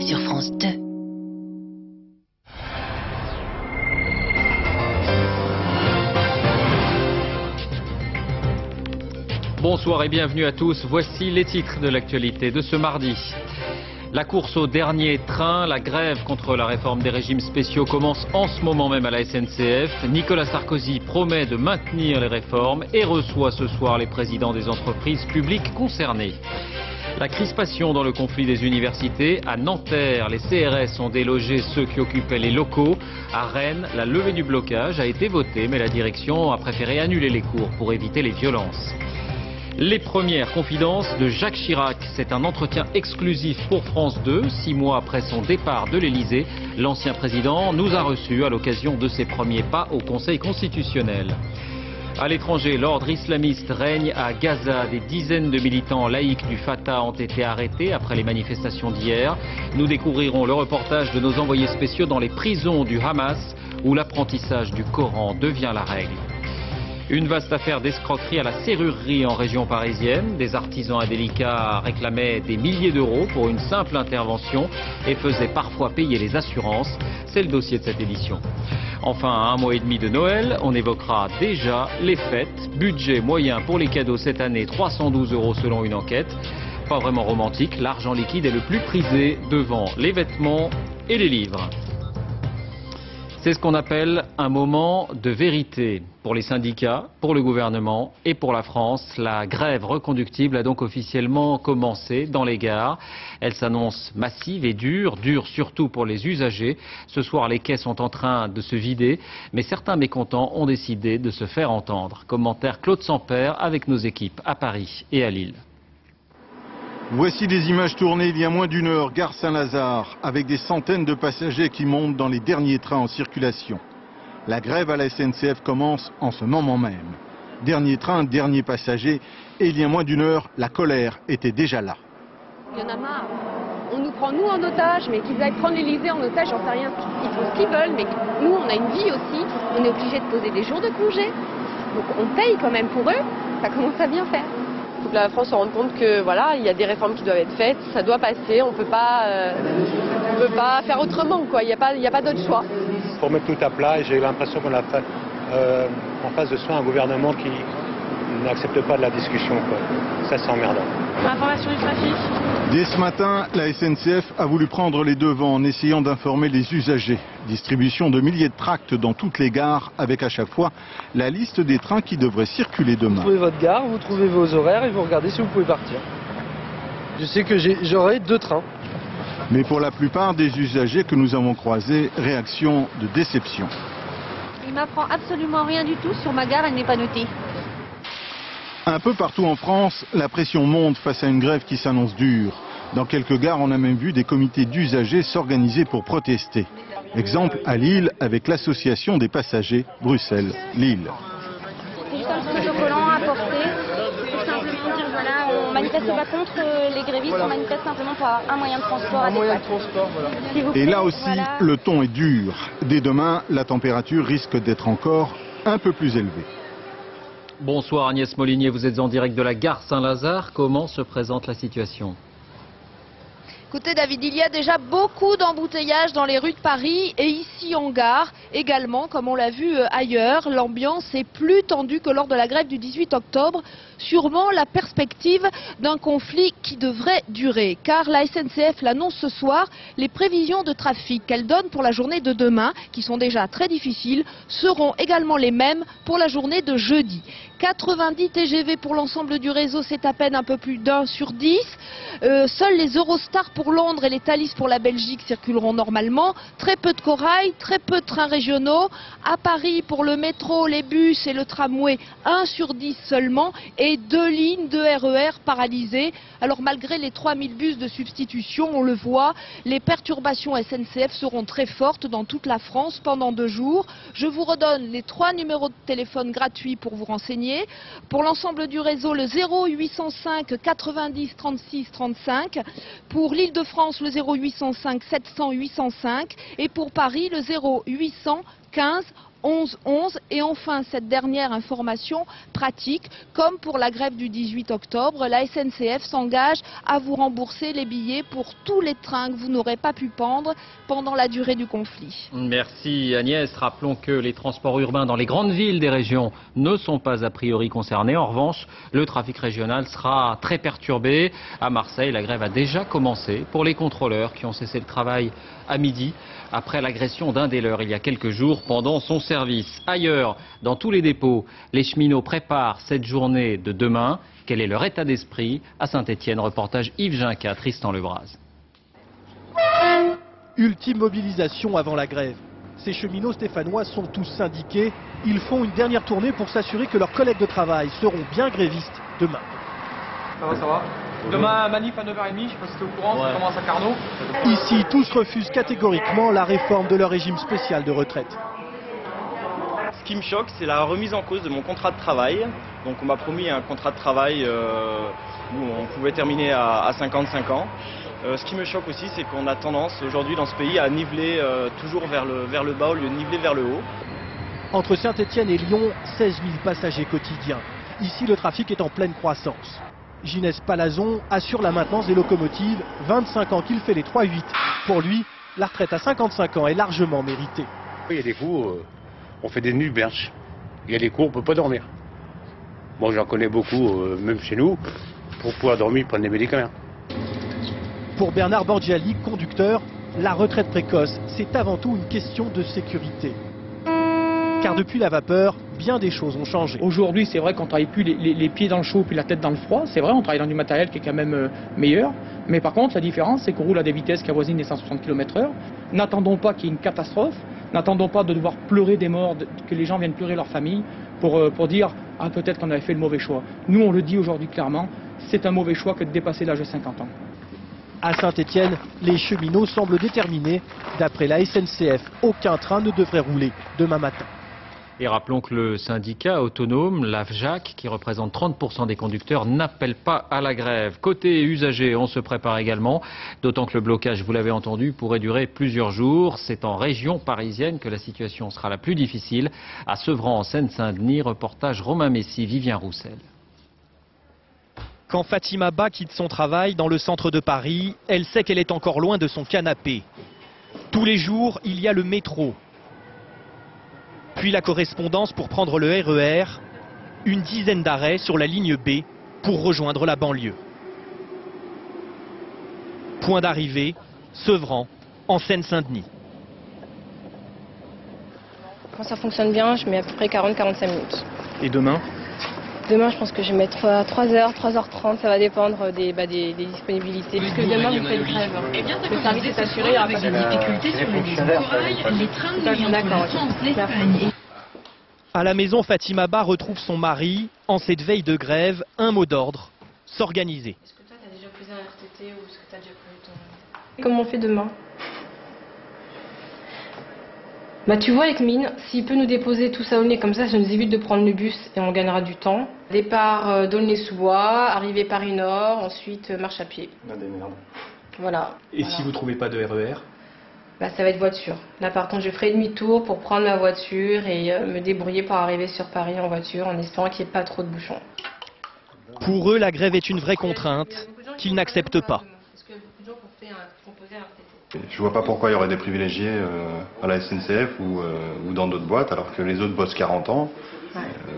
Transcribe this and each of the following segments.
sur France 2. Bonsoir et bienvenue à tous. Voici les titres de l'actualité de ce mardi. La course au dernier train, la grève contre la réforme des régimes spéciaux commence en ce moment même à la SNCF. Nicolas Sarkozy promet de maintenir les réformes et reçoit ce soir les présidents des entreprises publiques concernées. La crispation dans le conflit des universités. À Nanterre, les CRS ont délogé ceux qui occupaient les locaux. À Rennes, la levée du blocage a été votée, mais la direction a préféré annuler les cours pour éviter les violences. Les premières confidences de Jacques Chirac. C'est un entretien exclusif pour France 2, 6 mois après son départ de l'Elysée. L'ancien président nous a reçus à l'occasion de ses premiers pas au Conseil constitutionnel. À l'étranger, l'ordre islamiste règne à Gaza. Des dizaines de militants laïcs du Fatah ont été arrêtés après les manifestations d'hier. Nous découvrirons le reportage de nos envoyés spéciaux dans les prisons du Hamas, où l'apprentissage du Coran devient la règle. Une vaste affaire d'escroquerie à la serrurerie en région parisienne. Des artisans indélicats réclamaient des milliers d'euros pour une simple intervention et faisaient parfois payer les assurances. C'est le dossier de cette édition. Enfin, à un mois et demi de Noël, on évoquera déjà les fêtes. Budget moyen pour les cadeaux cette année, 312 € selon une enquête. Pas vraiment romantique, l'argent liquide est le plus prisé devant les vêtements et les livres. C'est ce qu'on appelle un moment de vérité pour les syndicats, pour le gouvernement et pour la France. La grève reconductible a donc officiellement commencé dans les gares. Elle s'annonce massive et dure surtout pour les usagers. Ce soir, les quais sont en train de se vider, mais certains mécontents ont décidé de se faire entendre. Commentaire Claude Sampère avec nos équipes à Paris et à Lille. Voici des images tournées il y a moins d'une heure, gare Saint-Lazare, avec des centaines de passagers qui montent dans les derniers trains en circulation. La grève à la SNCF commence en ce moment même. Dernier train, dernier passager, et il y a moins d'une heure, la colère était déjà là. Il y en a marre. On nous prend nous en otage, mais qu'ils aillent prendre l'Elysée en otage, j'en sais rien. Ils font ce qu'ils veulent, mais nous on a une vie aussi. On est obligé de poser des jours de congé. Donc on paye quand même pour eux, ça commence à bien faire. Il faut que la France se rende compte que voilà, il y a des réformes qui doivent être faites, ça doit passer, on peut pas faire autrement, quoi. Il n'y a pas d'autre choix. Pour mettre tout à plat, et j'ai eu l'impression qu'on a fait en face de soi un gouvernement qui n'accepte pas de la discussion, quoi. Ça, c'est emmerdant. Information du trafic. Dès ce matin, la SNCF a voulu prendre les devants en essayant d'informer les usagers. Distribution de milliers de tracts dans toutes les gares, avec à chaque fois la liste des trains qui devraient circuler demain. Vous trouvez votre gare, vous trouvez vos horaires et vous regardez si vous pouvez partir. Je sais que j'aurai 2 trains. Mais pour la plupart des usagers que nous avons croisés, réaction de déception. Il m'apprend absolument rien du tout, sur ma gare elle n'est pas notée. Un peu partout en France, la pression monte face à une grève qui s'annonce dure. Dans quelques gares, on a même vu des comités d'usagers s'organiser pour protester. Exemple à Lille avec l'association des passagers Bruxelles-Lille. C'est juste un petit autocollant à porter pour simplement dire voilà, on manifeste pas contre les grévistes, on manifeste simplement pour un moyen de transport adéquat. Un moyen de transport, voilà. Et là aussi, le ton est dur. Dès demain, la température risque d'être encore un peu plus élevée. Bonsoir Agnès Molinier, vous êtes en direct de la gare Saint-Lazare. Comment se présente la situation ? Écoutez David, il y a déjà beaucoup d'embouteillages dans les rues de Paris et ici en gare également, comme on l'a vu ailleurs. L'ambiance est plus tendue que lors de la grève du 18 octobre. Sûrement la perspective d'un conflit qui devrait durer. Car la SNCF l'annonce ce soir, les prévisions de trafic qu'elle donne pour la journée de demain, qui sont déjà très difficiles, seront également les mêmes pour la journée de jeudi. 90 TGV pour l'ensemble du réseau, c'est à peine un peu plus d'1 sur 10. Seuls les Eurostar pour Londres et les Thalys pour la Belgique circuleront normalement. Très peu de corail, très peu de trains régionaux. À Paris, pour le métro, les bus et le tramway, 1 sur 10 seulement. Et 2 lignes de RER paralysées. Alors malgré les 3000 bus de substitution, on le voit, les perturbations SNCF seront très fortes dans toute la France pendant 2 jours. Je vous redonne les 3 numéros de téléphone gratuits pour vous renseigner. Pour l'ensemble du réseau, le 0805 90 36 35. Pour l'Île-de-France, le 0805 700 805. Et pour Paris, le 0800 15 11-11. Et enfin, cette dernière information pratique, comme pour la grève du 18 octobre, la SNCF s'engage à vous rembourser les billets pour tous les trains que vous n'aurez pas pu prendre pendant la durée du conflit. Merci Agnès. Rappelons que les transports urbains dans les grandes villes des régions ne sont pas a priori concernés. En revanche, le trafic régional sera très perturbé. À Marseille, la grève a déjà commencé pour les contrôleurs qui ont cessé le travail à midi après l'agression d'un des leurs il y a quelques jours pendant son service. Ailleurs, dans tous les dépôts, les cheminots préparent cette journée de demain. Quel est leur état d'esprit? À Saint-Etienne, reportage Yves Ginca, Tristan Lebras. Ultime mobilisation avant la grève. Ces cheminots stéphanois sont tous syndiqués. Ils font une dernière tournée pour s'assurer que leurs collègues de travail seront bien grévistes demain. Ça va. Demain, manif à 9h30, je sais pas si tu es au courant, ça commence à Carnot. Ici, tous refusent catégoriquement la réforme de leur régime spécial de retraite. Ce qui me choque, c'est la remise en cause de mon contrat de travail. Donc on m'a promis un contrat de travail où on pouvait terminer à 55 ans. Ce qui me choque aussi, c'est qu'on a tendance aujourd'hui dans ce pays à niveler toujours vers le bas au lieu de niveler vers le haut. Entre Saint-Etienne et Lyon, 16 000 passagers quotidiens. Ici, le trafic est en pleine croissance. Ginès Palazon assure la maintenance des locomotives, 25 ans qu'il fait les 3-8. Pour lui, la retraite à 55 ans est largement méritée. Il y a des coups, on fait des nuits blanches. Il y a des coups, on ne peut pas dormir. Moi, j'en connais beaucoup, même chez nous. Pour pouvoir dormir, ils prennent des médicaments. Pour Bernard Borgiali, conducteur, la retraite précoce, c'est avant tout une question de sécurité. Car depuis la vapeur, bien des choses ont changé. Aujourd'hui, c'est vrai qu'on ne travaille plus les pieds dans le chaud puis la tête dans le froid. C'est vrai, on travaille dans du matériel qui est quand même meilleur. Mais par contre, la différence, c'est qu'on roule à des vitesses qui avoisinent les 160 km/h. N'attendons pas qu'il y ait une catastrophe. N'attendons pas de devoir pleurer des morts, que les gens viennent pleurer leur famille pour dire « Ah, peut-être qu'on avait fait le mauvais choix ». Nous, on le dit aujourd'hui clairement, c'est un mauvais choix que de dépasser l'âge de 50 ans. À Saint-Etienne, les cheminots semblent déterminés. D'après la SNCF, aucun train ne devrait rouler demain matin. Et rappelons que le syndicat autonome, l'AFJAC, qui représente 30% des conducteurs, n'appelle pas à la grève. Côté usagers, on se prépare également, d'autant que le blocage, vous l'avez entendu, pourrait durer plusieurs jours. C'est en région parisienne que la situation sera la plus difficile. À Sevran, en Seine-Saint-Denis, reportage Romain Messi, Vivien Roussel. Quand Fatima Ba quitte son travail dans le centre de Paris, elle sait qu'elle est encore loin de son canapé. Tous les jours, il y a le métro. Puis la correspondance pour prendre le RER, une dizaine d'arrêts sur la ligne B pour rejoindre la banlieue. Point d'arrivée, Sevran, en Seine-Saint-Denis. Quand ça fonctionne bien, je mets à peu près 40-45 minutes. Et demain ? Demain, je pense que je vais mettre 3h, 3h30, ça va dépendre des disponibilités. Puisque demain, vous faites grève. Le service est assuré, il n'y aura pas de difficultés sur les corail, les trains de nuit entre la France, l'Espagne. À la maison, Fatima Ba retrouve son mari. En cette veille de grève, un mot d'ordre, s'organiser. Est-ce que toi, tu as déjà posé un RTT ou est-ce que tu as déjà prévu ton... Comment on fait demain? Bah tu vois avec Mine, s'il peut nous déposer tout ça à Aulnay, comme ça nous évite de prendre le bus et on gagnera du temps. Départ d'Aulnay-sous-Bois, arrivée Paris-Nord, ensuite marche à pied. Voilà. Et si vous ne trouvez pas de RER? Bah ça va être voiture. Là par contre je ferai demi-tour pour prendre ma voiture et me débrouiller pour arriver sur Paris en voiture en espérant qu'il n'y ait pas trop de bouchons. Pour eux, la grève est une vraie contrainte qu'ils n'acceptent pas. Je vois pas pourquoi il y aurait des privilégiés à la SNCF ou dans d'autres boîtes alors que les autres bossent 40 ans.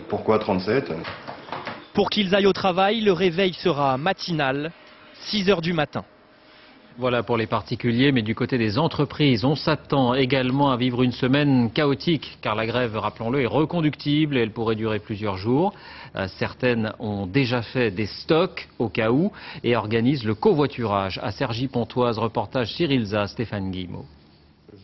Pourquoi 37? Pour qu'ils aillent au travail, le réveil sera matinal, 6 h du matin. Voilà pour les particuliers, mais du côté des entreprises, on s'attend également à vivre une semaine chaotique, car la grève, rappelons-le, est reconductible et elle pourrait durer plusieurs jours. Certaines ont déjà fait des stocks au cas où et organisent le covoiturage. À Cergy-Pontoise, reportage Cyril Za, Stéphane Guillemot.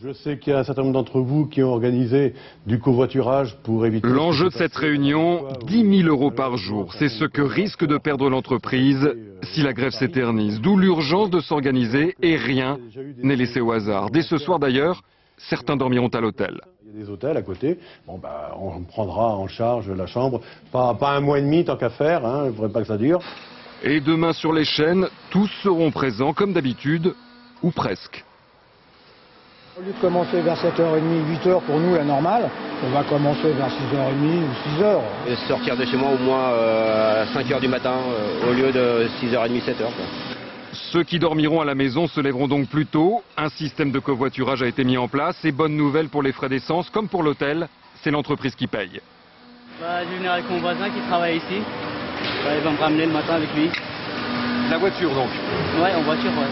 Je sais qu'il y a un certain nombre d'entre vous qui ont organisé du covoiturage pour éviter... L'enjeu de cette réunion, 10 000 € par jour. C'est ce que risque de perdre l'entreprise si la grève s'éternise. D'où l'urgence de s'organiser et rien n'est laissé au hasard. Dès ce soir d'ailleurs, certains dormiront à l'hôtel. Il y a des hôtels à côté. Bon, bah, on prendra en charge la chambre. Pas un mois et demi tant qu'à faire, hein. Il ne faudrait pas que ça dure. Et demain sur les chaînes, tous seront présents comme d'habitude, ou presque. Au lieu de commencer vers 7h30, 8h pour nous la normale, on va commencer vers 6h30 ou 6h. Et sortir de chez moi au moins à 5h du matin au lieu de 6h30, 7h. Ceux qui dormiront à la maison se lèveront donc plus tôt. Un système de covoiturage a été mis en place et bonne nouvelle pour les frais d'essence comme pour l'hôtel, c'est l'entreprise qui paye. Je vais venir avec mon voisin qui travaille ici. Il va me ramener le matin avec lui. La voiture donc? Ouais, en voiture, ouais.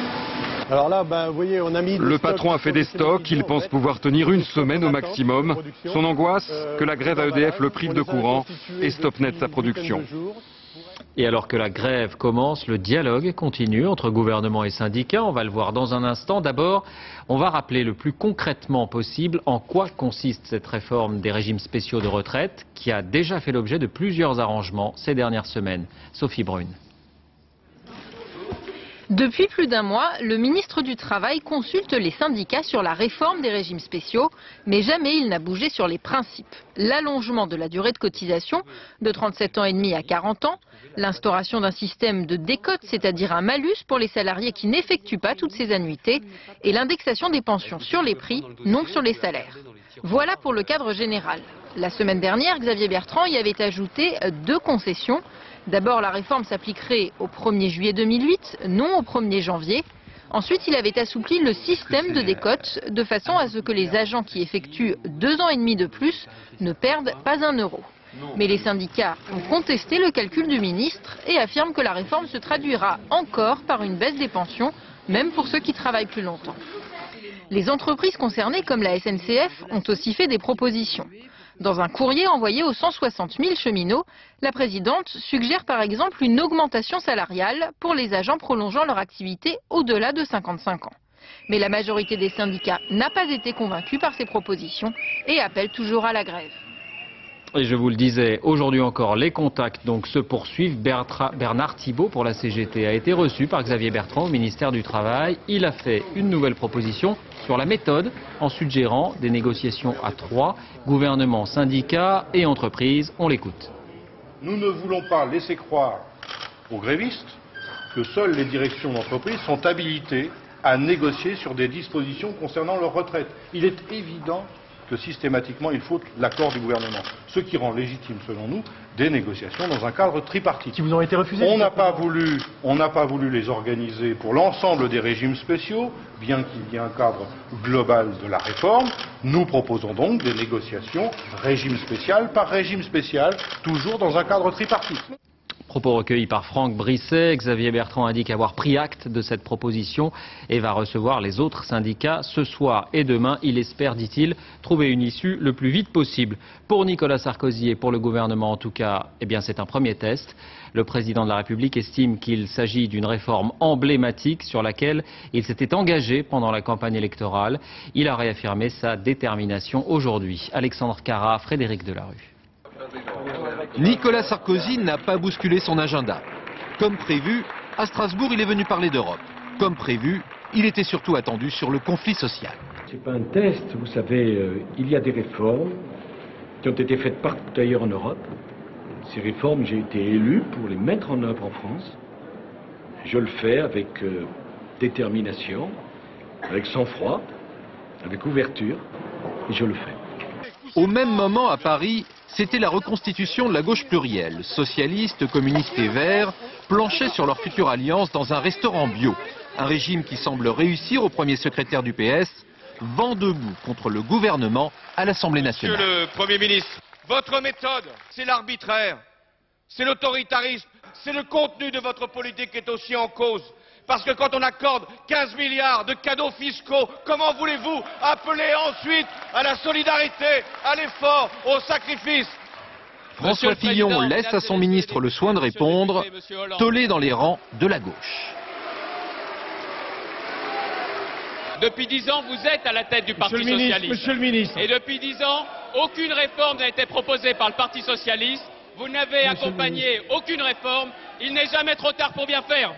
Alors là, vous voyez, on a mis... Le patron a fait des stocks, il pense pouvoir tenir une semaine au maximum. Son angoisse, que la grève à EDF le prive de courant et stoppe net sa production. Et alors que la grève commence, le dialogue continue entre gouvernement et syndicats. On va le voir dans un instant. D'abord, on va rappeler le plus concrètement possible en quoi consiste cette réforme des régimes spéciaux de retraite qui a déjà fait l'objet de plusieurs arrangements ces dernières semaines. Sophie Brune. Depuis plus d'un mois, le ministre du Travail consulte les syndicats sur la réforme des régimes spéciaux, mais jamais il n'a bougé sur les principes. L'allongement de la durée de cotisation de 37 ans et demi à 40 ans, l'instauration d'un système de décote, c'est-à-dire un malus pour les salariés qui n'effectuent pas toutes ces annuités, et l'indexation des pensions sur les prix, non sur les salaires. Voilà pour le cadre général. La semaine dernière, Xavier Bertrand y avait ajouté 2 concessions. D'abord, la réforme s'appliquerait au 1er juillet 2008, non au 1er janvier. Ensuite, il avait assoupli le système de décote de façon à ce que les agents qui effectuent 2 ans et demi de plus ne perdent pas un euro. Mais les syndicats ont contesté le calcul du ministre et affirment que la réforme se traduira encore par une baisse des pensions, même pour ceux qui travaillent plus longtemps. Les entreprises concernées, comme la SNCF, ont aussi fait des propositions. Dans un courrier envoyé aux 160 000 cheminots, la présidente suggère par exemple une augmentation salariale pour les agents prolongeant leur activité au-delà de 55 ans. Mais la majorité des syndicats n'a pas été convaincue par ces propositions et appelle toujours à la grève. Et je vous le disais, aujourd'hui encore, les contacts donc se poursuivent. Bernard Thibault pour la CGT a été reçu par Xavier Bertrand au ministère du Travail. Il a fait une nouvelle proposition sur la méthode en suggérant des négociations à 3, gouvernement, syndicats et entreprises. On l'écoute. Nous ne voulons pas laisser croire aux grévistes que seules les directions d'entreprise sont habilitées à négocier sur des dispositions concernant leur retraite. Il est évident que systématiquement il faut l'accord du gouvernement, ce qui rend légitime selon nous des négociations dans un cadre tripartite. Qui vous ont été refusés. On n'a pas voulu les organiser pour l'ensemble des régimes spéciaux, bien qu'il y ait un cadre global de la réforme. Nous proposons donc des négociations régime spécial par régime spécial, toujours dans un cadre tripartite. Propos recueillis par Franck Brisset. Xavier Bertrand indique avoir pris acte de cette proposition et va recevoir les autres syndicats ce soir et demain. Il espère, dit-il, trouver une issue le plus vite possible. Pour Nicolas Sarkozy et pour le gouvernement en tout cas, eh bien c'est un premier test. Le président de la République estime qu'il s'agit d'une réforme emblématique sur laquelle il s'était engagé pendant la campagne électorale. Il a réaffirmé sa détermination aujourd'hui. Alexandre Carra, Frédéric Delarue. Nicolas Sarkozy n'a pas bousculé son agenda. Comme prévu, à Strasbourg, il est venu parler d'Europe. Comme prévu, il était surtout attendu sur le conflit social. C'est pas un test, vous savez, il y a des réformes qui ont été faites partout ailleurs en Europe. Ces réformes, j'ai été élu pour les mettre en œuvre en France. Je le fais avec détermination, avec sang-froid, avec ouverture, et je le fais. Au même moment, à Paris, c'était la reconstitution de la gauche plurielle. Socialistes, communistes et verts planchaient sur leur future alliance dans un restaurant bio. Un régime qui semble réussir au premier secrétaire du PS, vent debout contre le gouvernement à l'Assemblée nationale. Monsieur le Premier ministre, votre méthode, c'est l'arbitraire, c'est l'autoritarisme, c'est le contenu de votre politique qui est aussi en cause. Parce que quand on accorde 15 milliards de cadeaux fiscaux, comment voulez-vous appeler ensuite à la solidarité, à l'effort, au sacrifice? François Fillon laisse à son ministre le soin de répondre, tollé dans les rangs de la gauche. Depuis 10 ans, vous êtes à la tête du Parti Socialiste. Monsieur le ministre. Et depuis 10 ans, aucune réforme n'a été proposée par le Parti Socialiste. Vous n'avez accompagné aucune réforme. Il n'est jamais trop tard pour bien faire.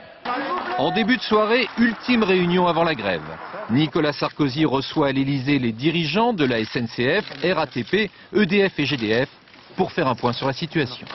En début de soirée, ultime réunion avant la grève. Nicolas Sarkozy reçoit à l'Elysée les dirigeants de la SNCF, RATP, EDF et GDF pour faire un point sur la situation.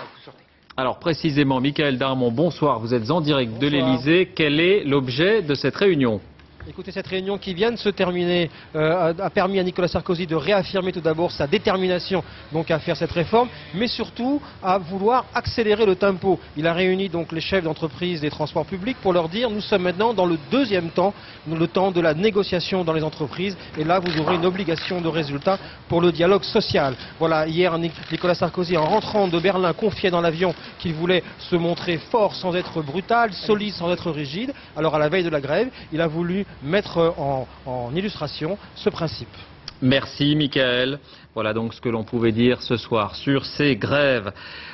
Alors précisément, Michael Darmon, bonsoir. Vous êtes en direct de l'Elysée. Quel est l'objet de cette réunion ? Écoutez, cette réunion qui vient de se terminer a permis à Nicolas Sarkozy de réaffirmer tout d'abord sa détermination donc à faire cette réforme, mais surtout à vouloir accélérer le tempo. Il a réuni donc les chefs d'entreprise des transports publics pour leur dire nous sommes maintenant dans le deuxième temps, le temps de la négociation dans les entreprises, et là vous aurez une obligation de résultat pour le dialogue social. Voilà, hier Nicolas Sarkozy, en rentrant de Berlin, confiait dans l'avion qu'il voulait se montrer fort sans être brutal, solide sans être rigide. Alors à la veille de la grève, il a voulu mettre en illustration ce principe. Merci Mickaël. Voilà donc ce que l'on pouvait dire ce soir sur ces grèves.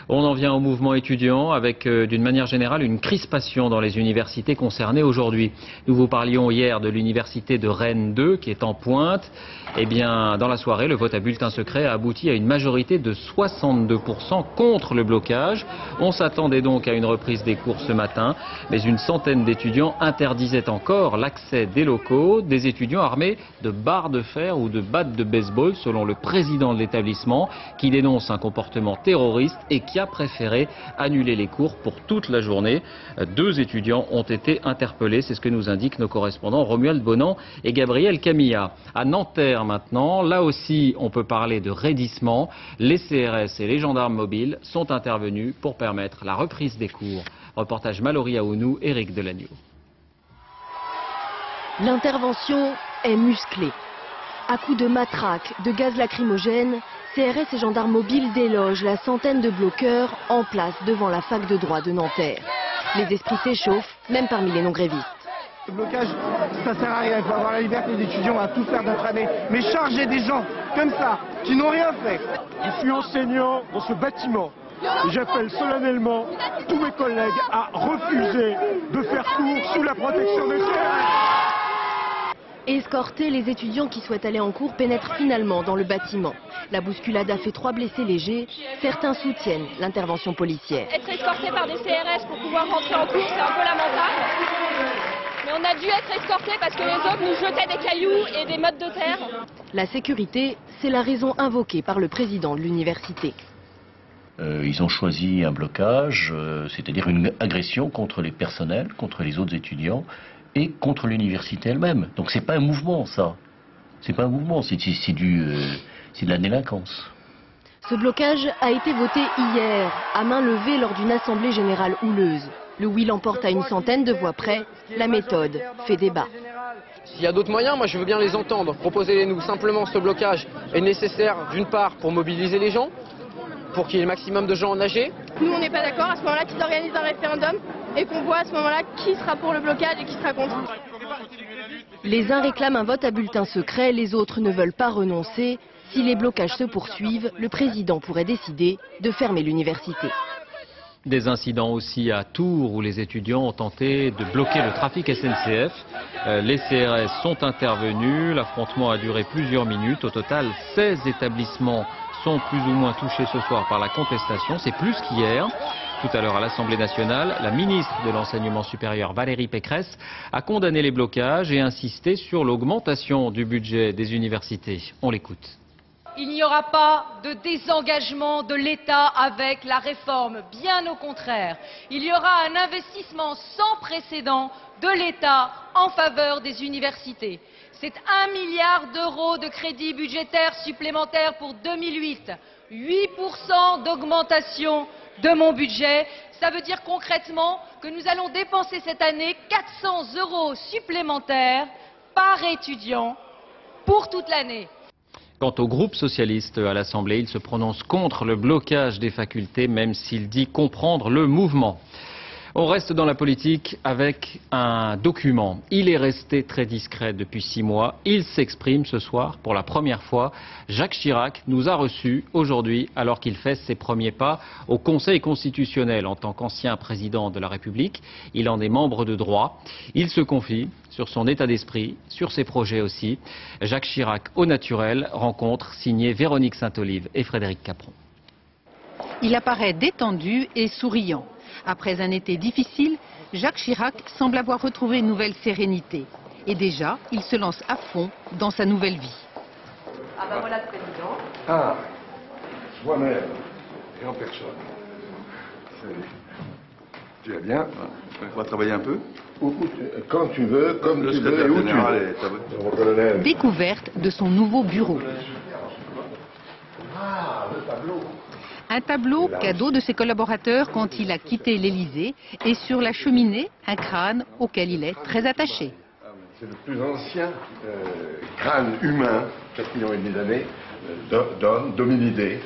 On en vient au mouvement étudiant avec d'une manière générale une crispation dans les universités concernées aujourd'hui. Nous vous parlions hier de l'université de Rennes 2 qui est en pointe. Eh bien, dans la soirée, le vote à bulletin secret a abouti à une majorité de 62% contre le blocage. On s'attendait donc à une reprise des cours ce matin, mais une centaine d'étudiants interdisaient encore l'accès des locaux, des étudiants armés de barres de fer ou de battes de baseball, selon le président de l'établissement, qui dénonce un comportement terroriste et qui a préféré annuler les cours pour toute la journée. 2 étudiants ont été interpellés, c'est ce que nous indiquent nos correspondants Romuald Bonan et Gabriel Camilla. À Nanterre maintenant, là aussi on peut parler de raidissement. Les CRS et les gendarmes mobiles sont intervenus pour permettre la reprise des cours. Reportage Mallory Aounou, Éric Delagneau. L'intervention est musclée. À coups de matraque, de gaz lacrymogène, CRS et gendarmes mobiles délogent la centaine de bloqueurs en place devant la fac de droit de Nanterre. Les esprits s'échauffent, même parmi les non-grévistes. Le blocage, ça sert à rien. Il faut avoir la liberté des étudiants à tout faire notre année. Mais charger des gens comme ça, qui n'ont rien fait. Je suis enseignant dans ce bâtiment. Et j'appelle solennellement tous mes collègues à refuser de faire cours sous la protection des CRS. Escortés, les étudiants qui souhaitent aller en cours pénètrent finalement dans le bâtiment. La bousculade a fait 3 blessés légers. Certains soutiennent l'intervention policière. Être escorté par des CRS pour pouvoir rentrer en cours, c'est un peu lamentable. Mais on a dû être escorté parce que les autres nous jetaient des cailloux et des mottes de terre. La sécurité, c'est la raison invoquée par le président de l'université. Ils ont choisi un blocage, c'est-à-dire une agression contre les personnels, contre les autres étudiants et contre l'université elle-même. Donc c'est pas un mouvement, ça. C'est pas un mouvement, c'est de la délinquance. Ce blocage a été voté hier, à main levée lors d'une assemblée générale houleuse. Le oui l'emporte à une centaine de voix près. La méthode fait débat. S'il y a d'autres moyens, moi je veux bien les entendre. Proposez-les-nous. Simplement, ce blocage est nécessaire d'une part pour mobiliser les gens, pour qu'il y ait le maximum de gens engagés. Nous, on n'est pas d'accord à ce moment-là qu'ils organisent un référendum et qu'on voit à ce moment-là qui sera pour le blocage et qui sera contre. Les uns réclament un vote à bulletin secret, les autres ne veulent pas renoncer. Si les blocages se poursuivent, le président pourrait décider de fermer l'université. Des incidents aussi à Tours où les étudiants ont tenté de bloquer le trafic SNCF. Les CRS sont intervenus, l'affrontement a duré plusieurs minutes. Au total, 16 établissements sont plus ou moins touchés ce soir par la contestation. C'est plus qu'hier. Tout à l'heure à l'Assemblée nationale, la ministre de l'Enseignement supérieur Valérie Pécresse a condamné les blocages et insisté sur l'augmentation du budget des universités. On l'écoute. Il n'y aura pas de désengagement de l'État avec la réforme, bien au contraire. Il y aura un investissement sans précédent de l'État en faveur des universités. C'est 1 milliard d'euros de crédits budgétaires supplémentaires pour 2008, 8% d'augmentation de mon budget. Ça veut dire concrètement que nous allons dépenser cette année 400 € supplémentaires par étudiant pour toute l'année. Quant au groupe socialiste à l'Assemblée, il se prononce contre le blocage des facultés, même s'il dit comprendre le mouvement. On reste dans la politique avec un document. Il est resté très discret depuis 6 mois. Il s'exprime ce soir pour la première fois. Jacques Chirac nous a reçus aujourd'hui alors qu'il fait ses premiers pas au Conseil constitutionnel en tant qu'ancien président de la République. Il en est membre de droit. Il se confie sur son état d'esprit, sur ses projets aussi. Jacques Chirac au naturel, rencontre signée Véronique Saint-Olive et Frédéric Capron. Il apparaît détendu et souriant. Après un été difficile, Jacques Chirac semble avoir retrouvé une nouvelle sérénité. Et déjà, il se lance à fond dans sa nouvelle vie. Ah ben voilà le président. Ah, moi-même, et en personne. Tu vas bien? On va travailler un peu? Quand tu veux, comme tu veux et où tu veux. Découverte de son nouveau bureau. Le tableau. Un tableau cadeau de ses collaborateurs quand il a quitté l'Élysée et sur la cheminée, un crâne auquel il est très attaché. C'est le plus ancien crâne humain, 4,5 millions d'années, d'hominidés.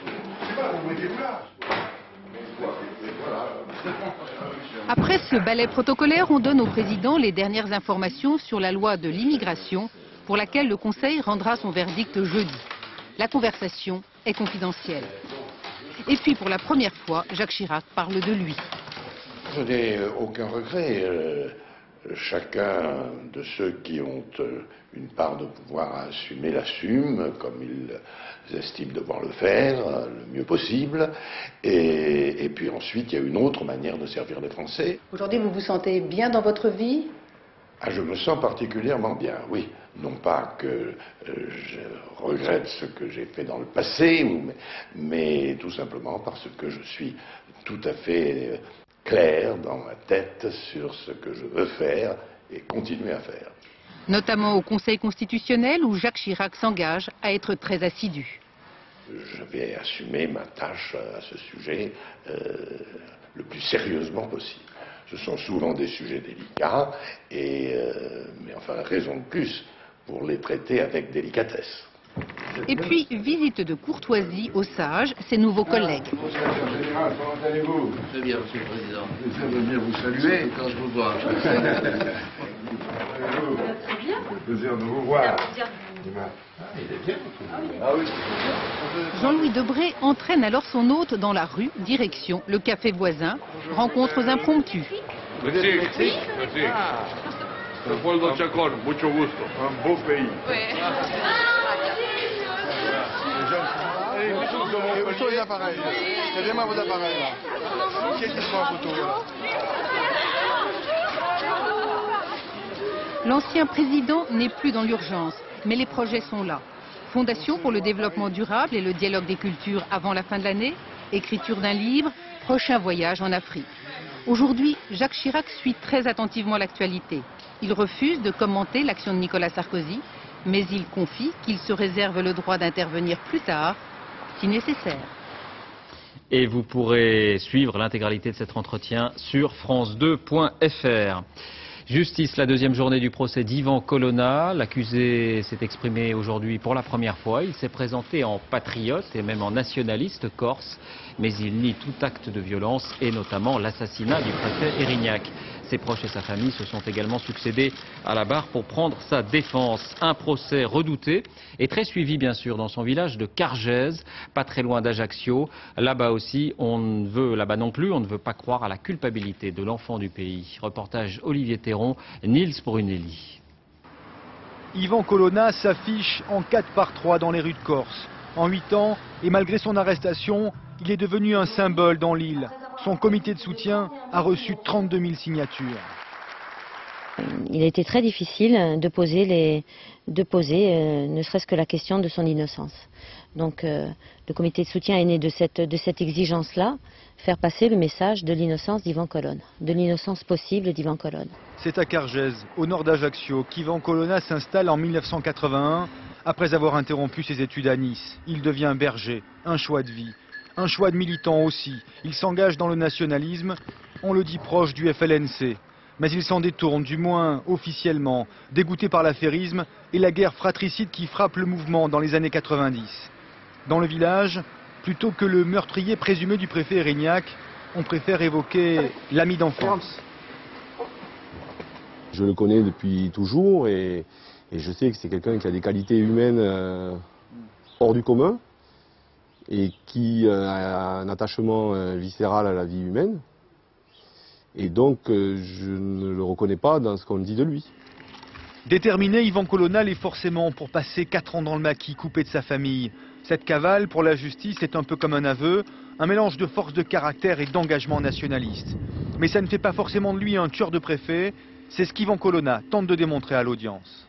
Après ce ballet protocolaire, on donne au président les dernières informations sur la loi de l'immigration pour laquelle le Conseil rendra son verdict jeudi. La conversation est confidentielle. Et puis pour la première fois, Jacques Chirac parle de lui. Je n'ai aucun regret. Chacun de ceux qui ont une part de pouvoir à assumer l'assume comme ils estiment devoir le faire le mieux possible. Et puis ensuite, il y a une autre manière de servir les Français. Aujourd'hui, vous vous sentez bien dans votre vie? Je me sens particulièrement bien, oui. Non pas que je regrette ce que j'ai fait dans le passé, mais tout simplement parce que je suis tout à fait clair dans ma tête sur ce que je veux faire et continuer à faire. Notamment au Conseil constitutionnel où Jacques Chirac s'engage à être très assidu. Je vais assumer ma tâche à ce sujet le plus sérieusement possible. Ce sont souvent des sujets délicats, mais enfin, raison de plus pour les traiter avec délicatesse. Et puis, visite de courtoisie aux sages, ses nouveaux collègues. Secrétaire général, comment allez-vous? Très bien, Monsieur le Président. Ça veut bien vous saluer. Quand je vous vois. Plaisir de vous voir. Jean-Louis Debré entraîne alors son hôte dans la rue, direction le café voisin, rencontres impromptues. Merci. Merci. Leopoldo Chacón, mucho gusto. Un beau pays. Où sont les appareils? Donnez-moi vos appareils là. Qui est-ce qui se prend en photo là? L'ancien président n'est plus dans l'urgence, mais les projets sont là. Fondation pour le développement durable et le dialogue des cultures avant la fin de l'année, écriture d'un livre, prochain voyage en Afrique. Aujourd'hui, Jacques Chirac suit très attentivement l'actualité. Il refuse de commenter l'action de Nicolas Sarkozy, mais il confie qu'il se réserve le droit d'intervenir plus tard, si nécessaire. Et vous pourrez suivre l'intégralité de cet entretien sur france2.fr. Justice, la deuxième journée du procès d'Ivan Colonna. L'accusé s'est exprimé aujourd'hui pour la première fois. Il s'est présenté en patriote et même en nationaliste corse, mais il nie tout acte de violence et notamment l'assassinat du préfet Erignac. Ses proches et sa famille se sont également succédés à la barre pour prendre sa défense. Un procès redouté et très suivi bien sûr dans son village de Cargèse, pas très loin d'Ajaccio. Là-bas aussi, là-bas non plus, on ne veut pas croire à la culpabilité de l'enfant du pays. Reportage Olivier Théron, Nils Brunelli. Ivan Colonna s'affiche en 4x3 dans les rues de Corse. En 8 ans, et malgré son arrestation, il est devenu un symbole dans l'île. Son comité de soutien a reçu 32 000 signatures. Il a été très difficile de poser ne serait-ce que la question de son innocence. Donc le comité de soutien est né de cette exigence-là, faire passer le message de l'innocence d'Ivan Colonna, de l'innocence possible d'Ivan Colonna. C'est à Cargèse, au nord d'Ajaccio, qu'Ivan Colonna s'installe en 1981, après avoir interrompu ses études à Nice. Il devient berger, un choix de vie. Un choix de militant aussi. Il s'engage dans le nationalisme, on le dit proche du FLNC. Mais il s'en détourne, du moins officiellement, dégoûté par l'affairisme et la guerre fratricide qui frappe le mouvement dans les années 90. Dans le village, plutôt que le meurtrier présumé du préfet Erignac, on préfère évoquer l'ami d'enfance. Je le connais depuis toujours et je sais que c'est quelqu'un qui a des qualités humaines hors du commun et qui a un attachement viscéral à la vie humaine. Et donc, je ne le reconnais pas dans ce qu'on dit de lui. Déterminé, Ivan Colonna l'est forcément pour passer 4 ans dans le maquis, coupé de sa famille. Cette cavale, pour la justice, est un peu comme un aveu, un mélange de force de caractère et d'engagement nationaliste. Mais ça ne fait pas forcément de lui un tueur de préfet, c'est ce qu'Ivan Colonna tente de démontrer à l'audience.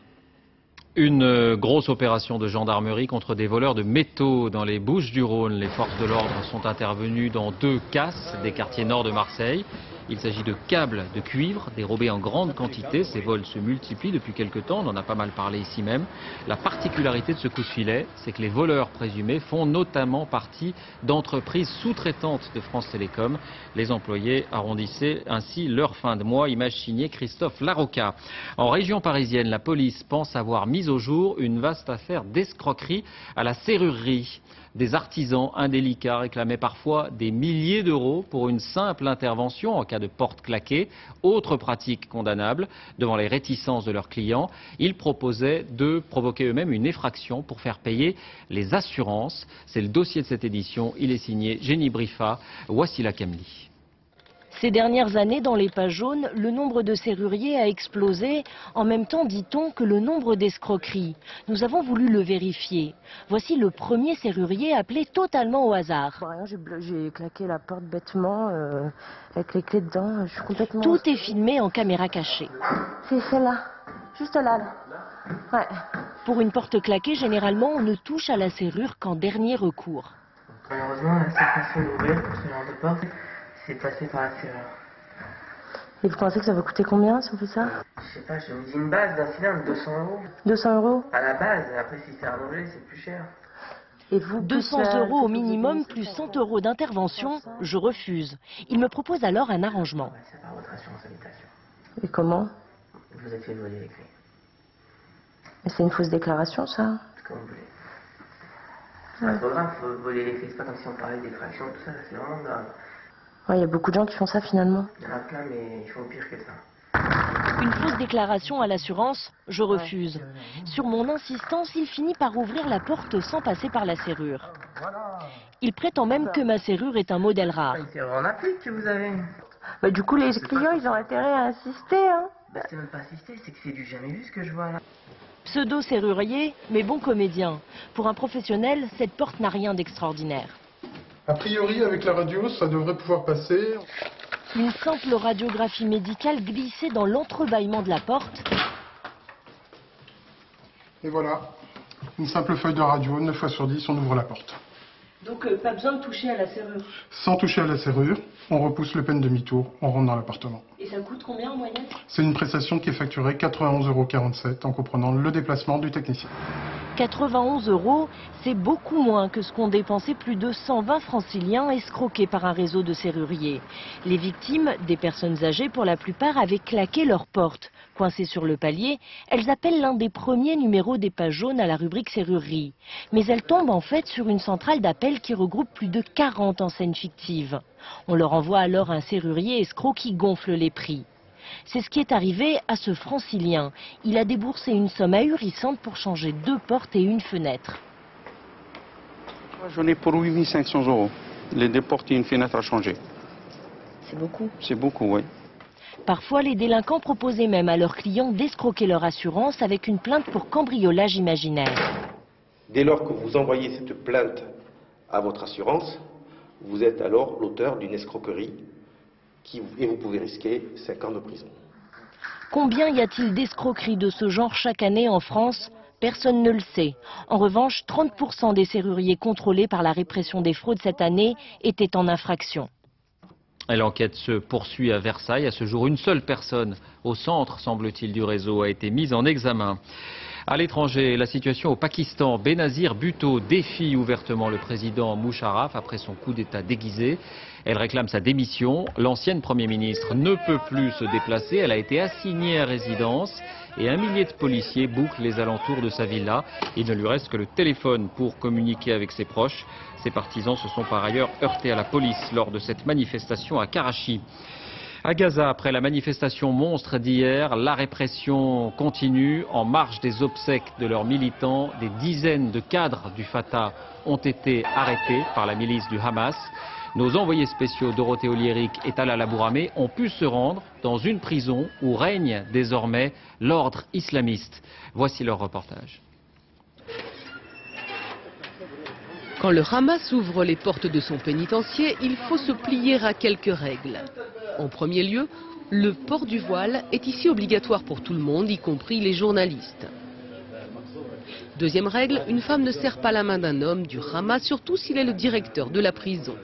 Une grosse opération de gendarmerie contre des voleurs de métaux dans les Bouches-du-Rhône. Les forces de l'ordre sont intervenues dans 2 casses des quartiers nord de Marseille. Il s'agit de câbles de cuivre dérobés en grande quantité. Ces vols se multiplient depuis quelques temps, on en a pas mal parlé ici même. La particularité de ce coup de filet, c'est que les voleurs présumés font notamment partie d'entreprises sous-traitantes de France Télécom. Les employés arrondissaient ainsi leur fin de mois, image signée Christophe Larocca. En région parisienne, la police pense avoir mis au jour une vaste affaire d'escroquerie à la serrurerie. Des artisans indélicats réclamaient parfois des milliers d'euros pour une simple intervention en cas de porte claquée. Autre pratique condamnable, devant les réticences de leurs clients, ils proposaient de provoquer eux-mêmes une effraction pour faire payer les assurances. C'est le dossier de cette édition, il est signé Jenny Briffa, Wassila Kamli. Ces dernières années, dans les pages jaunes, le nombre de serruriers a explosé. En même temps, dit-on que le nombre d'escroqueries. Nous avons voulu le vérifier. Voici le premier serrurier appelé totalement au hasard. J'ai claqué la porte bêtement, avec les clés dedans. Je suis complètement... Tout est filmé en caméra cachée. C'est celle-là, juste là. Ouais. Pour une porte claquée, généralement, on ne touche à la serrure qu'en dernier recours. Malheureusement, la seule façon d'ouvrir pour ce genre de porte, c'est passé par la serrure. Et vous pensez que ça va coûter combien si on fait ça? Je sais pas, je me dis une base d'un cylindre, 200 euros. 200 euros? À la base, après si c'est allongé, c'est plus cher. Et vous, 200 euros au minimum, plus 100 euros d'intervention, je refuse. Il me propose alors un arrangement. C'est par votre assurance habitation. Et comment? Vous êtes fait voler les clés. Mais c'est une fausse déclaration, ça? Comme vous voulez. C'est pas trop grave, faut voler les clés, c'est pas comme si on parlait d'effraction, tout ça, c'est vraiment grave. Ouais, il y a beaucoup de gens qui font ça finalement. Il y en a plein, mais ils font pire que ça. Une fausse déclaration à l'assurance, je refuse. Sur mon insistance, il finit par ouvrir la porte sans passer par la serrure. Il prétend même que ma serrure est un modèle rare. C'est en applique que vous avez. Bah, du coup, les clients, ils ont intérêt à insister, hein. Bah, c'est même pas assister, c'est que c'est du jamais vu ce que je vois là. Pseudo-serrurier, mais bon comédien. Pour un professionnel, cette porte n'a rien d'extraordinaire. A priori, avec la radio, ça devrait pouvoir passer. Une simple radiographie médicale glissée dans l'entrebâillement de la porte. Et voilà, une simple feuille de radio, 9 fois sur 10, on ouvre la porte. Donc pas besoin de toucher à la serrure. Sans toucher à la serrure, on repousse le peine demi-tour, on rentre dans l'appartement. Et ça coûte combien en moyenne? C'est une prestation qui est facturée 91,47 € en comprenant le déplacement du technicien. 91 €, c'est beaucoup moins que ce qu'ont dépensé plus de 120 franciliens escroqués par un réseau de serruriers. Les victimes, des personnes âgées pour la plupart, avaient claqué leurs portes. Coincées sur le palier, elles appellent l'un des premiers numéros des pages jaunes à la rubrique serrurerie. Mais elles tombent en fait sur une centrale d'appel qui regroupe plus de 40 enseignes fictives. On leur envoie alors un serrurier escroc qui gonfle les prix. C'est ce qui est arrivé à ce francilien. Il a déboursé une somme ahurissante pour changer 2 portes et une fenêtre. J'en ai pour 8 500 €. Les 2 portes et une fenêtre à changer. C'est beaucoup. C'est beaucoup, oui. Parfois, les délinquants proposaient même à leurs clients d'escroquer leur assurance avec une plainte pour cambriolage imaginaire. Dès lors que vous envoyez cette plainte à votre assurance, vous êtes alors l'auteur d'une escroquerie et vous pouvez risquer 5 ans de prison. Combien y a-t-il d'escroqueries de ce genre chaque année en France? Personne ne le sait. En revanche, 30% des serruriers contrôlés par la répression des fraudes cette année étaient en infraction. L'enquête se poursuit à Versailles. À ce jour, une seule personne au centre, semble-t-il, du réseau a été mise en examen. À l'étranger, la situation au Pakistan. Benazir Bhutto défie ouvertement le président Musharraf après son coup d'État déguisé. Elle réclame sa démission. L'ancienne Premier ministre ne peut plus se déplacer. Elle a été assignée à résidence et 1 millier de policiers bouclent les alentours de sa villa. Il ne lui reste que le téléphone pour communiquer avec ses proches. Ses partisans se sont par ailleurs heurtés à la police lors de cette manifestation à Karachi. À Gaza, après la manifestation monstre d'hier, la répression continue. En marge des obsèques de leurs militants, des dizaines de cadres du Fatah ont été arrêtés par la milice du Hamas. Nos envoyés spéciaux Dorothée Oliéric et Talal Abouramé ont pu se rendre dans une prison où règne désormais l'ordre islamiste. Voici leur reportage. Quand le Hamas ouvre les portes de son pénitencier, il faut se plier à quelques règles. En premier lieu, le port du voile est ici obligatoire pour tout le monde, y compris les journalistes. Deuxième règle, une femme ne serre pas la main d'un homme du Hamas, surtout s'il est le directeur de la prison.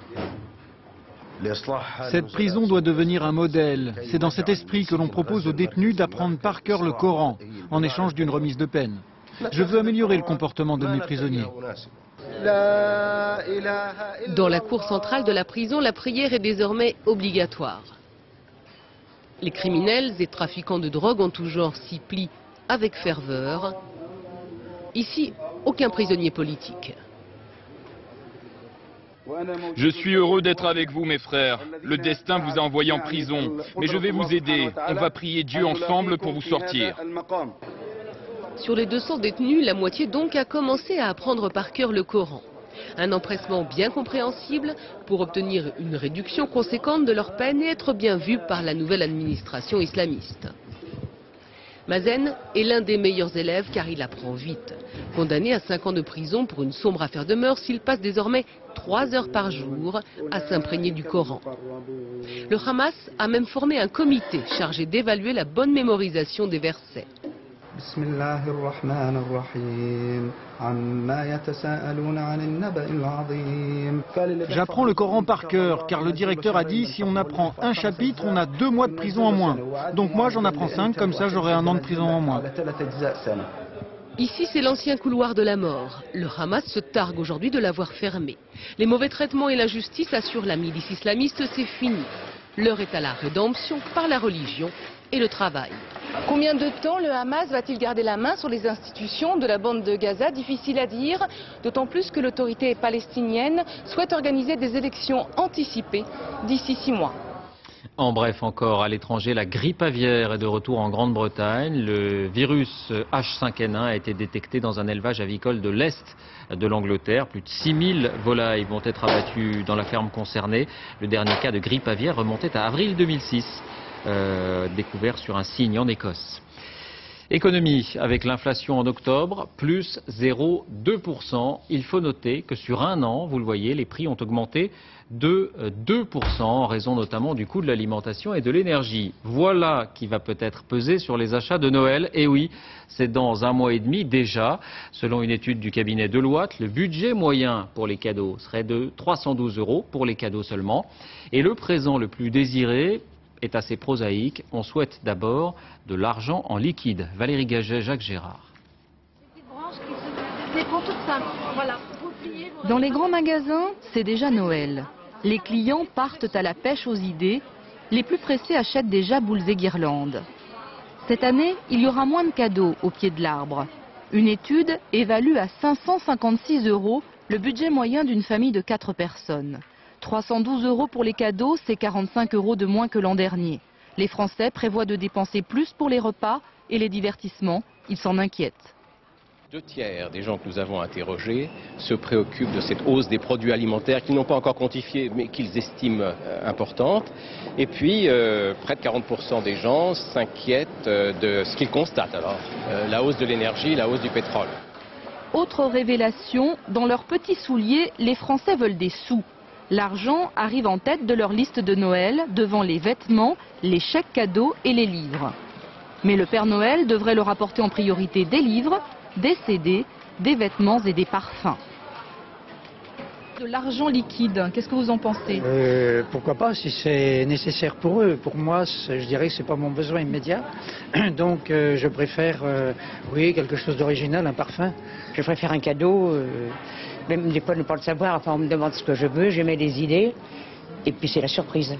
Cette prison doit devenir un modèle. C'est dans cet esprit que l'on propose aux détenus d'apprendre par cœur le Coran, en échange d'une remise de peine. Je veux améliorer le comportement de mes prisonniers. Dans la cour centrale de la prison, la prière est désormais obligatoire. Les criminels et trafiquants de drogue en tout genre s'y plient avec ferveur. Ici, aucun prisonnier politique. Je suis heureux d'être avec vous, mes frères. Le destin vous a envoyé en prison, mais je vais vous aider. On va prier Dieu ensemble pour vous sortir. Sur les 200 détenus, la moitié donc a commencé à apprendre par cœur le Coran. Un empressement bien compréhensible pour obtenir une réduction conséquente de leur peine et être bien vu par la nouvelle administration islamiste. Mazen est l'un des meilleurs élèves car il apprend vite. Condamné à 5 ans de prison pour une sombre affaire de mœurs, il passe désormais 3 heures par jour à s'imprégner du Coran. Le Hamas a même formé un comité chargé d'évaluer la bonne mémorisation des versets. J'apprends le Coran par cœur, car le directeur a dit si on apprend un chapitre, on a 2 mois de prison en moins. Donc moi j'en apprends 5, comme ça j'aurai 1 an de prison en moins. Ici, c'est l'ancien couloir de la mort. Le Hamas se targue aujourd'hui de l'avoir fermé. Les mauvais traitements et l'injustice assurent la milice islamiste, c'est fini. L'heure est à la rédemption par la religion et le travail. Combien de temps le Hamas va-t-il garder la main sur les institutions de la bande de Gaza? Difficile à dire, d'autant plus que l'autorité palestinienne souhaite organiser des élections anticipées d'ici 6 mois. En bref, encore à l'étranger, la grippe aviaire est de retour en Grande-Bretagne. Le virus H5N1 a été détecté dans un élevage avicole de l'Est de l'Angleterre. Plus de 6000 volailles vont être abattues dans la ferme concernée. Le dernier cas de grippe aviaire remontait à avril 2006, découvert sur un cygne en Écosse. Économie, avec l'inflation en octobre, plus 0,2%. Il faut noter que sur un an, vous le voyez, les prix ont augmenté de 2% en raison notamment du coût de l'alimentation et de l'énergie. Voilà qui va peut-être peser sur les achats de Noël. Et oui, c'est dans 1 mois et demi déjà. Selon une étude du cabinet Deloitte, le budget moyen pour les cadeaux serait de 312 € pour les cadeaux seulement. Et le présent le plus désiré est assez prosaïque. On souhaite d'abord de l'argent en liquide. Valérie Gaget, Jacques Gérard. Dans les grands magasins, c'est déjà Noël. Les clients partent à la pêche aux idées. Les plus pressés achètent déjà boules et guirlandes. Cette année, il y aura moins de cadeaux au pied de l'arbre. Une étude évalue à 556 € le budget moyen d'une famille de 4 personnes. 312 € pour les cadeaux, c'est 45 € de moins que l'an dernier. Les Français prévoient de dépenser plus pour les repas et les divertissements. Ils s'en inquiètent. 2 tiers des gens que nous avons interrogés se préoccupent de cette hausse des produits alimentaires qu'ils n'ont pas encore quantifiée mais qu'ils estiment importante. Et puis, près de 40% des gens s'inquiètent de ce qu'ils constatent. Alors, la hausse de l'énergie, la hausse du pétrole. Autre révélation, dans leurs petits souliers, les Français veulent des sous. L'argent arrive en tête de leur liste de Noël, devant les vêtements, les chèques cadeaux et les livres. Mais le Père Noël devrait leur apporter en priorité des livres, des CD, des vêtements et des parfums. De l'argent liquide, qu'est-ce que vous en pensez? Pourquoi pas, si c'est nécessaire pour eux. Pour moi, je dirais que ce n'est pas mon besoin immédiat. Donc je préfère, oui, quelque chose d'original, un parfum. Je préfère un cadeau, même des fois ne pas le savoir, enfin on me demande ce que je veux, je mets des idées, et puis c'est la surprise.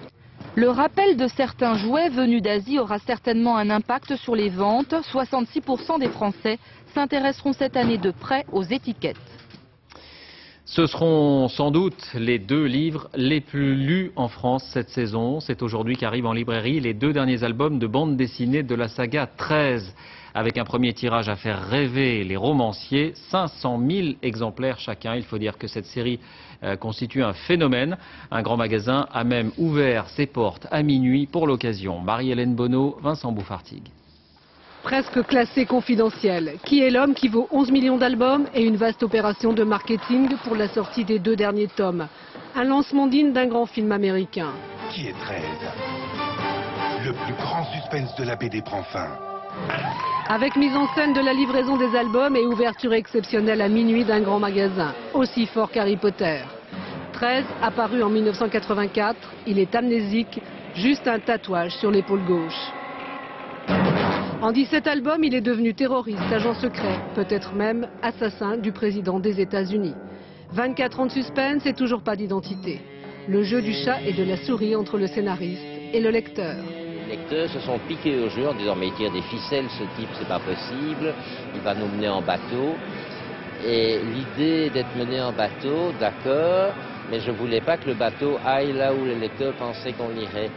Le rappel de certains jouets venus d'Asie aura certainement un impact sur les ventes. 66% des Français s'intéresseront cette année de près aux étiquettes. Ce seront sans doute les 2 livres les plus lus en France cette saison. C'est aujourd'hui qu'arrivent en librairie les 2 derniers albums de bande dessinée de la saga 13. Avec un premier tirage à faire rêver les romanciers, 500 000 exemplaires chacun. Il faut dire que cette série constitue un phénomène. Un grand magasin a même ouvert ses portes à minuit pour l'occasion. Marie-Hélène Bonneau, Vincent Bouffartigue. Presque classé confidentiel. Qui est l'homme qui vaut 11 millions d'albums et une vaste opération de marketing pour la sortie des 2 derniers tomes. Un lancement digne d'un grand film américain. Qui est 13? Le plus grand suspense de la BD prend fin. Avec mise en scène de la livraison des albums et ouverture exceptionnelle à minuit d'un grand magasin, aussi fort qu'Harry Potter. 13, apparu en 1984, il est amnésique, juste un tatouage sur l'épaule gauche. En 17 albums, il est devenu terroriste, agent secret, peut-être même assassin du président des États-Unis. 24 ans de suspense et toujours pas d'identité. Le jeu du chat et de la souris entre le scénariste et le lecteur. Les lecteurs se sont piqués au jeu en disant mais il tire des ficelles, ce type c'est pas possible, il va nous mener en bateau. Et l'idée d'être mené en bateau, d'accord, mais je voulais pas que le bateau aille là où les lecteurs pensaient qu'on irait.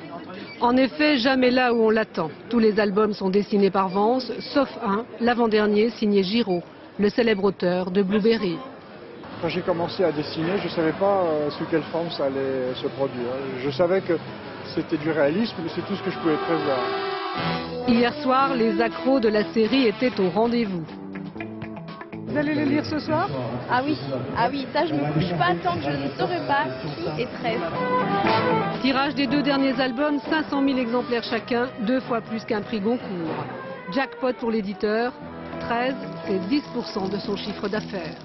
En effet, jamais là où on l'attend. Tous les albums sont dessinés par Vance, sauf un, l'avant-dernier signé Giraud, le célèbre auteur de Blueberry. Quand j'ai commencé à dessiner, je ne savais pas sous quelle forme ça allait se produire. Je savais que c'était du réalisme, mais c'est tout ce que je pouvais prévoir. Hier soir, les accros de la série étaient au rendez-vous. Vous allez le lire ce soir? Ah oui, ça je me couche pas tant que je ne saurai pas qui est 13. Tirage des 2 derniers albums, 500 000 exemplaires chacun, 2 fois plus qu'un prix Goncourt. Jackpot pour l'éditeur, 13, c'est 10% de son chiffre d'affaires.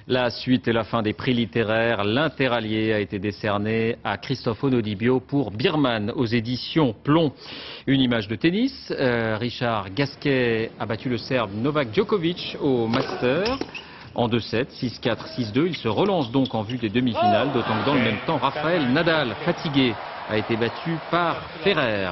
La suite et la fin des prix littéraires. L'Interallié a été décerné à Christophe Onodibio pour Birman aux éditions Plomb. Une image de tennis. Richard Gasquet a battu le Serbe Novak Djokovic au Master en 2-7, 6-4, 6-2. Il se relance donc en vue des demi-finales, d'autant que dans le même temps, Rafael Nadal, fatigué, a été battu par Ferrer.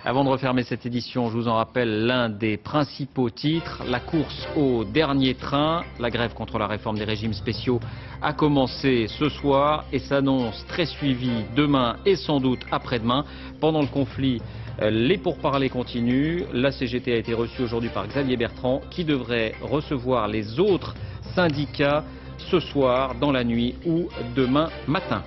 Avant de refermer cette édition, je vous en rappelle l'un des principaux titres, la course au dernier train. La grève contre la réforme des régimes spéciaux a commencé ce soir et s'annonce très suivie demain et sans doute après-demain. Pendant le conflit, les pourparlers continuent. La CGT a été reçue aujourd'hui par Xavier Bertrand qui devrait recevoir les autres syndicats ce soir, dans la nuit ou demain matin.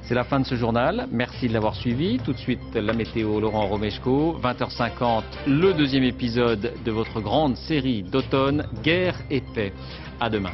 C'est la fin de ce journal. Merci de l'avoir suivi. Tout de suite, la météo, Laurent Romeshko. 20h50, le deuxième épisode de votre grande série d'automne, Guerre et paix. À demain.